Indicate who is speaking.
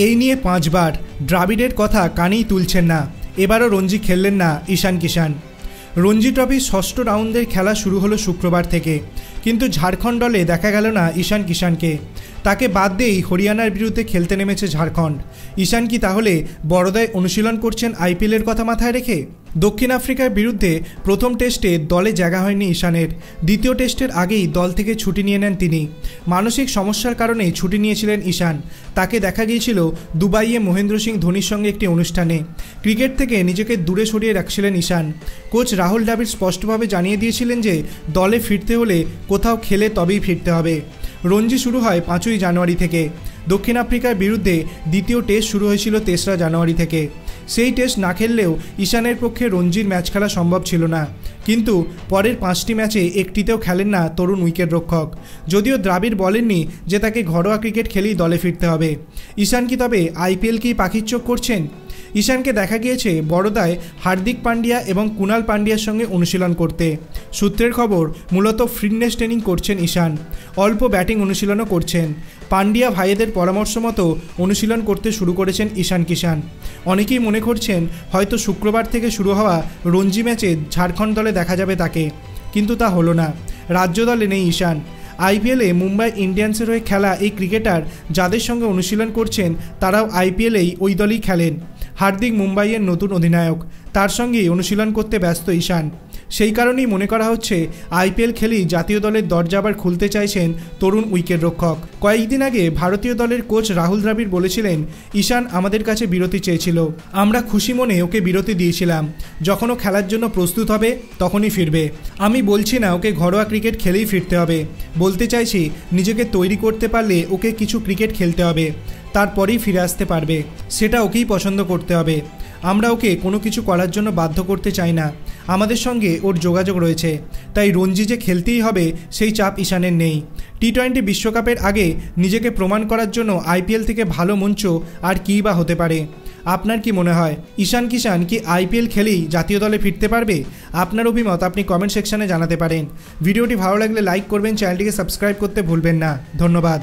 Speaker 1: এই নিয়ে 5 বার দ্রাবিড়ের কথা কানেই তুলছেন না। এবারও রঞ্জি খেললেন না ঈশান কিষান। রঞ্জি ট্রফির ষষ্ঠ রাউন্ডের খেলা শুরু হলো শুক্রবার থেকে, কিন্তু ঝাড়খণ্ড দলে দেখা গেল না ঈশান কিষানকে। তাকে বাদ দিয়েই হরিয়ানার বিরুদ্ধে খেলতে নেমেছে ঝাড়খণ্ড। ঈশান কি তাহলে বড়দায় অনুশীলন করছেন আইপিএলের কথা মাথায় রেখে? দক্ষিণ আফ্রিকার বিরুদ্ধে প্রথম টেস্টে দলে জায়গা হয়নি ঈশানের। দ্বিতীয় টেস্টের আগেই দল থেকে ছুটি নিয়ে নেন তিনি। মানসিক সমস্যার কারণে ছুটি নিয়েছিলেন ঈশান। তাকে দেখা গিয়েছিল দুবাইয়ে মহেন্দ্র সিং ধোনির সঙ্গে একটি অনুষ্ঠানে। ক্রিকেট থেকে নিজেকে দূরে সরিয়ে রাখছিলেন ঈশান। কোচ রাহুল দ্রাবিড় স্পষ্টভাবে জানিয়ে দিয়েছিলেন যে দলে ফিরতে হলে কোথাও খেলে তবেই ফিরতে হবে। রঞ্জি শুরু হয় 5ই জানুয়ারি থেকে। দক্ষিণ আফ্রিকার বিরুদ্ধে দ্বিতীয় টেস্ট শুরু হয়েছিল 3রা জানুয়ারি থেকে। সেই টেস্ট না খেললেও ঈশানের পক্ষে রঞ্জির ম্যাচ খেলা সম্ভব ছিল না, কিন্তু পরের 5টি ম্যাচে একটিতেও খেলেন না তরুণ উইকেট রক্ষক। যদিও দ্রাবিড় বলেননি যে তাকে ঘরোয়া ক্রিকেট খেলেই দলে ফিরতে হবে। ঈশান কি তবে আইপিএলকেই পাখির চোখ করছেন? ঈশানকে দেখা গিয়েছে বড়দায় হার্দিক পান্ডিয়া এবং কুনাল পান্ডিয়ার সঙ্গে অনুশীলন করতে। সূত্রের খবর, মূলত ফিটনেস ট্রেনিং করছেন ঈশান, অল্প ব্যাটিং অনুশীলনও করছেন। পান্ডিয়া ভাইয়েদের পরামর্শ মতো অনুশীলন করতে শুরু করেছেন ঈশান কিষান। অনেকেই মনে করছেন হয়তো শুক্রবার থেকে শুরু হওয়া রঞ্জি ম্যাচে ঝাড়খণ্ড দলে দেখা যাবে তাকে, কিন্তু তা হলো না। রাজ্য দলে নেই ঈশান। আইপিএলে মুম্বাই ইন্ডিয়ান্সের হয়ে খেলা এই ক্রিকেটার যাদের সঙ্গে অনুশীলন করছেন তারাও আইপিএলেই ওই দলই খেলেন। হার্দিক মুম্বাইয়ের নতুন অধিনায়ক, তার সঙ্গেই অনুশীলন করতে ব্যস্ত ঈশান। সেই কারণেই মনে করা হচ্ছে আইপিএল খেলেই জাতীয় দলের দরজা আবার খুলতে চাইছেন তরুণ উইকেট রক্ষক। কয়েকদিন আগে ভারতীয় দলের কোচ রাহুল দ্রাবিড় বলেছিলেন, ঈশান আমাদের কাছে বিরতি চেয়েছিল, আমরা খুশি মনে ওকে বিরতি দিয়েছিলাম। যখন ও খেলার জন্য প্রস্তুত হবে তখনই ফিরবে। আমি বলছি না ওকে ঘরোয়া ক্রিকেট খেলেই ফিরতে হবে, বলতে চাইছি নিজেকে তৈরি করতে পারলে ওকে কিছু ক্রিকেট খেলতে হবে, তারপরেই ফিরে আসতে পারবে। সেটা ওকেই পছন্দ করতে হবে। আমরা ওকে কোনো কিছু করার জন্য বাধ্য করতে চাই না। আমাদের সঙ্গে ওর যোগাযোগ রয়েছে, তাই রঞ্জি যে খেলতেই হবে সেই চাপ ঈশানের নেই। টি20 বিশ্বকাপের আগে নিজেকে প্রমাণ করার জন্য আইপিএল থেকে ভালো মঞ্চ আর কী বা হতে পারে? আপনার কি মনে হয় ঈশান কিষান কি আইপিএল খেলেই জাতীয় দলে ফিরতে পারবে? আপনার অভিমত আপনি কমেন্ট সেকশনে জানাতে পারেন। ভিডিওটি ভালো লাগলে লাইক করবেন, চ্যানেলটিকে সাবস্ক্রাইব করতে ভুলবেন না। ধন্যবাদ।